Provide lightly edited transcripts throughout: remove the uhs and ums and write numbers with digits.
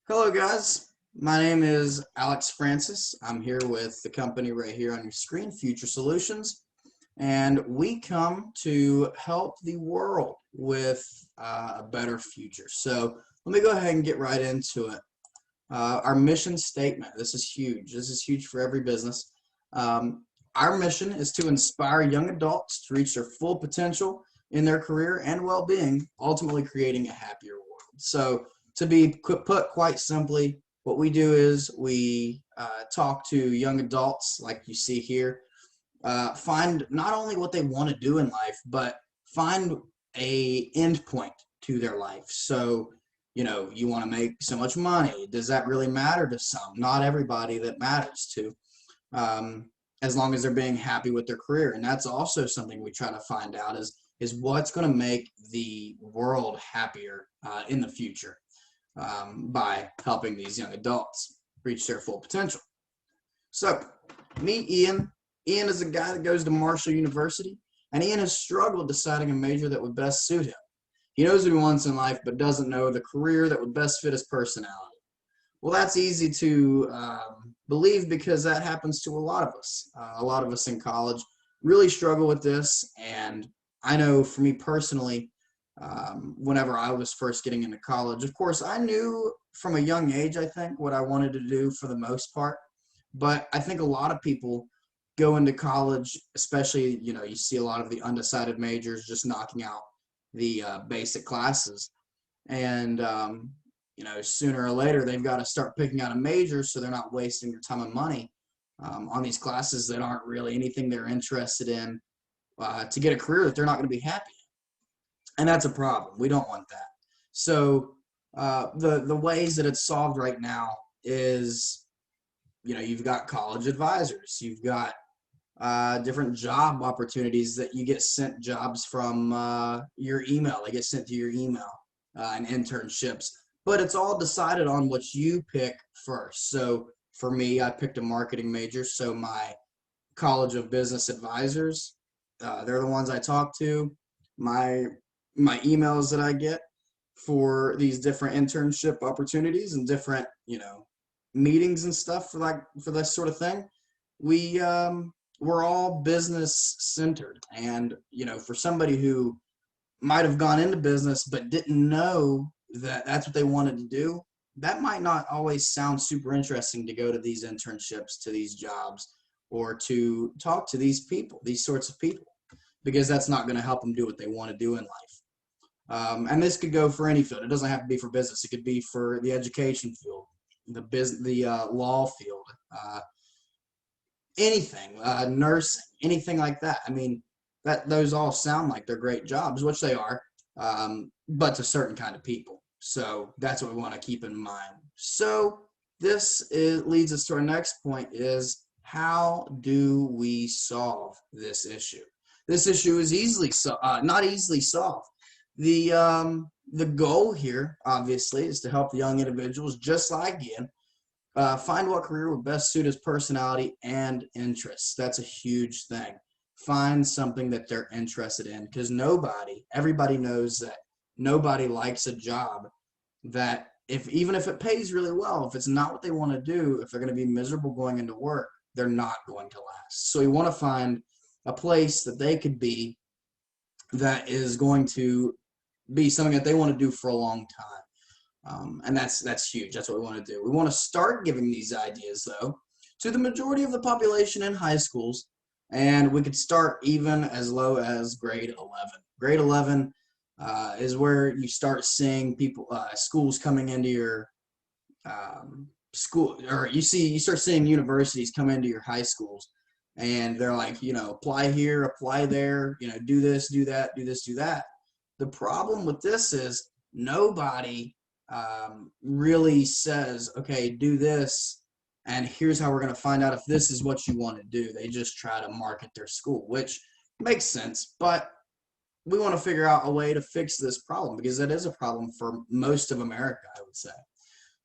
Hello guys, my name is Alex Francis. I'm here with the company right here on your screen, Future Solutions, and we come to help the world with a better future. So let me go ahead and get right into it. Our mission statement, this is huge. This is huge for every business. Um, our mission is to inspire young adults to reach their full potential in their career and well-being, ultimately creating a happier world. So to be put quite simply, what we do is we talk to young adults like you see here, find not only what they want to do in life, but find a end point to their life. So, you want to make so much money. Does that really matter to some? Not everybody that matters to, as long as they're being happy with their career. And that's also something we try to find out is what's going to make the world happier in the future by helping these young adults reach their full potential. So, meet Ian. Ian is a guy that goes to Marshall University, and Ian has struggled deciding a major that would best suit him. He knows what he wants in life, but doesn't know the career that would best fit his personality. Well, that's easy to believe because that happens to a lot of us. A lot of us in college really struggle with this, and I know for me personally, whenever I was first getting into college, of course, I knew from a young age, I think, what I wanted to do for the most part. But I think a lot of people go into college, especially, you see a lot of the undecided majors just knocking out the basic classes. And, sooner or later, they've got to start picking out a major so they're not wasting their time and money on these classes that aren't really anything they're interested in to get a career that they're not going to be happy in. And that's a problem. We don't want that. So the ways that it's solved right now is, you've got college advisors, you've got different job opportunities that you get sent jobs from your email. They get sent to your email and internships, but it's all decided on what you pick first. So for me, I picked a marketing major, so my College of Business Advisors, they're the ones I talk to. My emails that I get for these different internship opportunities and different meetings and stuff for this sort of thing, we're all business centered. And for somebody who might have gone into business but didn't know that that's what they wanted to do, that might not always sound super interesting to go to these internships, to these jobs, or to talk to these people, these sorts of people, because that's not going to help them do what they want to do in life. And this could go for any field. It doesn't have to be for business. It could be for the education field, the law field, anything, nursing, anything like that. I mean, those all sound like they're great jobs, which they are, but to certain kind of people. So that's what we want to keep in mind. So leads us to our next point: is how do we solve this issue? This issue is not easily solved. The goal here, obviously, is to help the young individuals, just like Ian, find what career would best suit his personality and interests. That's a huge thing. Find something that they're interested in, because everybody knows that nobody likes a job that even if it pays really well, if it's not what they want to do, if they're going to be miserable going into work, they're not going to last. So you want to find a place that they could be that is going to be something that they want to do for a long time. And that's huge. That's what we want to do. We want to start giving these ideas, though, to the majority of the population in high schools, and we could start even as low as grade 11. Grade 11 is where you start seeing schools coming into your school, or you start seeing universities come into your high schools, and they're like, apply here, apply there, do this, do that, do this, do that. The problem with this is nobody really says, okay, do this, and here's how we're going to find out if this is what you want to do. They just try to market their school, which makes sense, but we want to figure out a way to fix this problem, because it is a problem for most of America, I would say.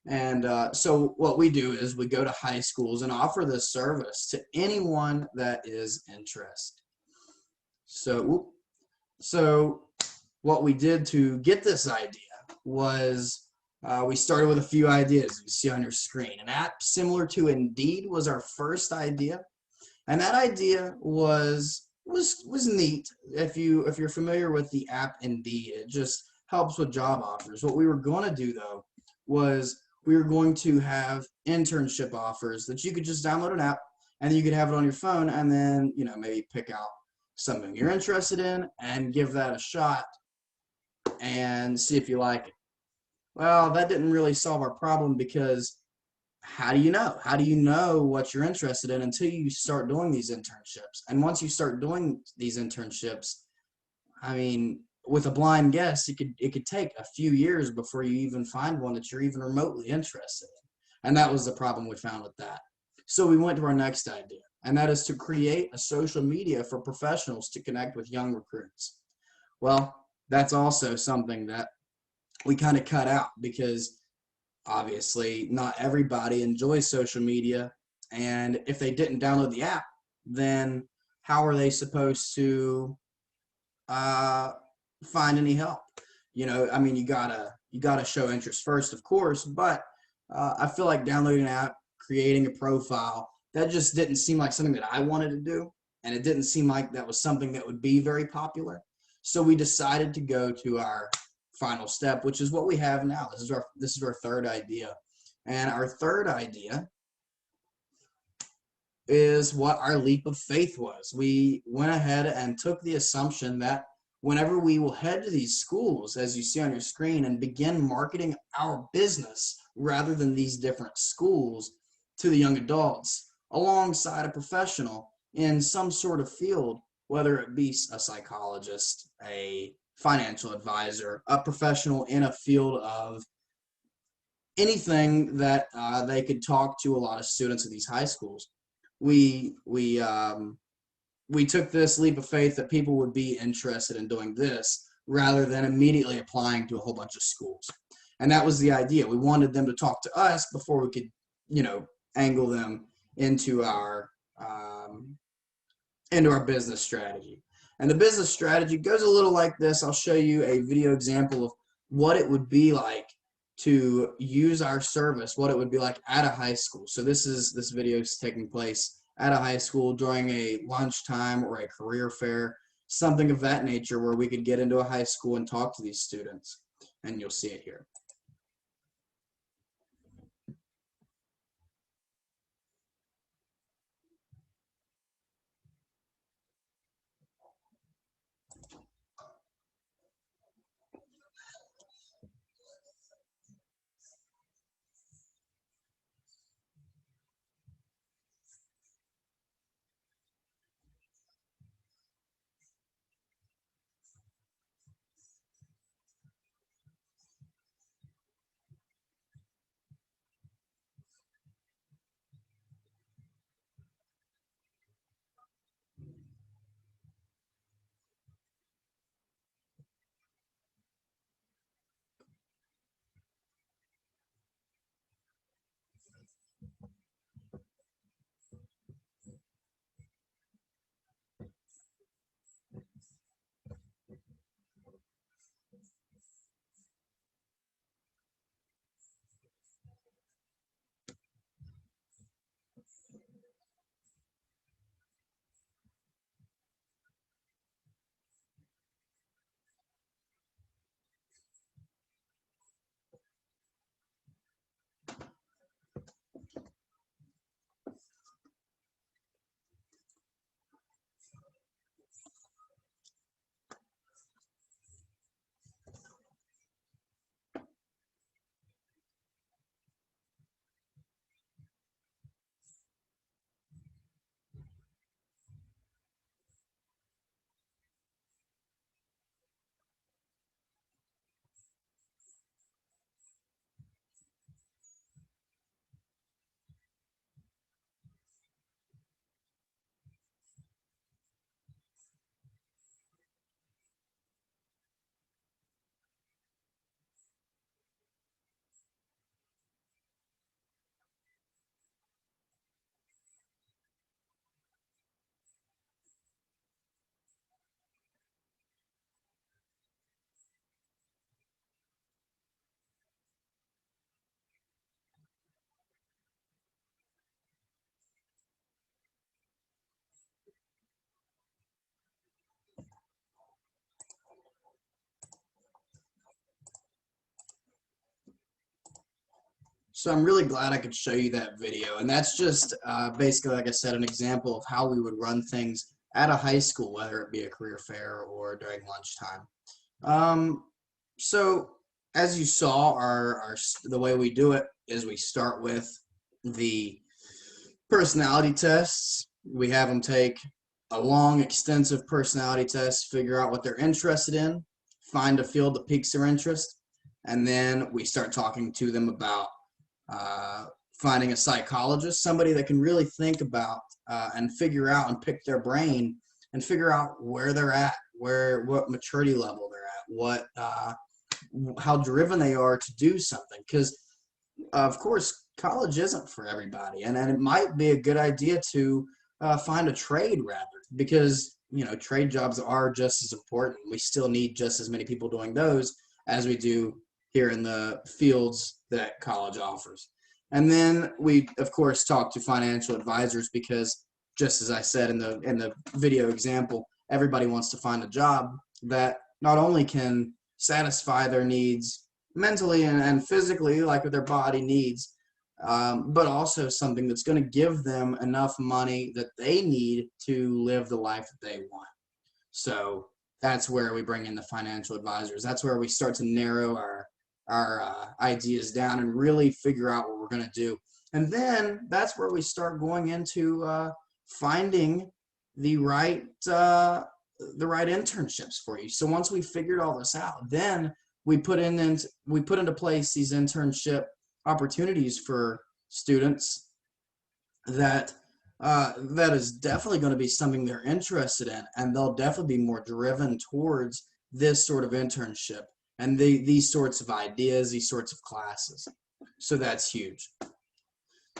And so what we do is we go to high schools and offer this service to anyone that is interested. So what we did to get this idea was We started with a few ideas you see on your screen. An app similar to Indeed was our first idea, and that idea was neat. If you're familiar with the app Indeed, it just helps with job offers. What we were going to do though was we were going to have internship offers that you could just download an app and you could have it on your phone, and then maybe pick out something you're interested in and give that a shot and see if you like it. Well, that didn't really solve our problem because how do you know? How do you know what you're interested in until you start doing these internships? And once you start doing these internships, I mean, with a blind guess, it could take a few years before you even find one that you're even remotely interested in. And that was the problem we found with that. So we went to our next idea, and that is to create a social media for professionals to connect with young recruits. Well, that's also something that we kind of cut out because obviously not everybody enjoys social media, and if they didn't download the app, then how are they supposed to uh, find any help? I mean, you gotta show interest first, of course, but I feel like downloading an app, creating a profile, that just didn't seem like something that I wanted to do, and it didn't seem like that was something that would be very popular. So we decided to go to our final step, which is what we have now. This is our third idea, and our third idea is what our leap of faith was. We went ahead and took the assumption that whenever we will head to these schools, as you see on your screen, and begin marketing our business rather than these different schools to the young adults alongside a professional in some sort of field, whether it be a psychologist, a financial advisor, a professional in a field of anything that they could talk to a lot of students at these high schools. We took this leap of faith that people would be interested in doing this rather than immediately applying to a whole bunch of schools. And that was the idea. We wanted them to talk to us before we could, angle them into our um, into our business strategy. And the business strategy goes a little like this. I'll show you a video example of what it would be like to use our service, what it would be like at a high school. So this video is taking place at a high school during a lunchtime or a career fair, something of that nature where we could get into a high school and talk to these students. And you'll see it here. So I'm really glad I could show you that video. And that's just basically, like I said, an example of how we would run things at a high school, whether it be a career fair or during lunchtime. Um, so as you saw, the way we do it is we start with the personality tests. We have them take a long, extensive personality test, figure out what they're interested in, find a field that piques their interest, and then we start talking to them about finding a psychologist, somebody that can really think about and figure out and pick their brain and figure out where they're at, what maturity level they're at, how driven they are to do something. Because of course, college isn't for everybody, and it might be a good idea to find a trade rather, because trade jobs are just as important. We still need just as many people doing those as we do here in the fields that college offers. And then we, of course, talk to financial advisors because, just as I said in the video example, everybody wants to find a job that not only can satisfy their needs mentally and physically, like with their body needs, but also something that's going to give them enough money that they need to live the life that they want. So that's where we bring in the financial advisors. That's where we start to narrow our ideas down and really figure out what we're going to do. And then that's where we start going into finding the right internships for you. So once we figured all this out, then we put into place these internship opportunities for students that is definitely going to be something they're interested in, and they'll definitely be more driven towards this sort of internship and these sorts of ideas, these sorts of classes. So that's huge.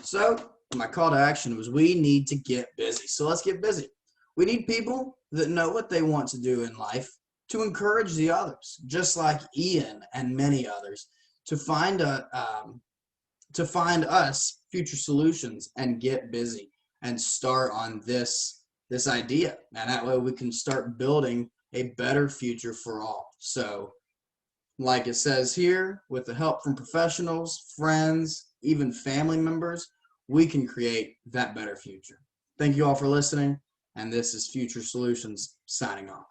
So my call to action was we need to get busy. So let's get busy. We need people that know what they want to do in life to encourage the others, just like Ian and many others, to find us future solutions and get busy and start on this idea. And that way we can start building a better future for all. So like it says here, with the help from professionals, friends, even family members, we can create that better future. Thank you all for listening, and this is Future Solutions signing off.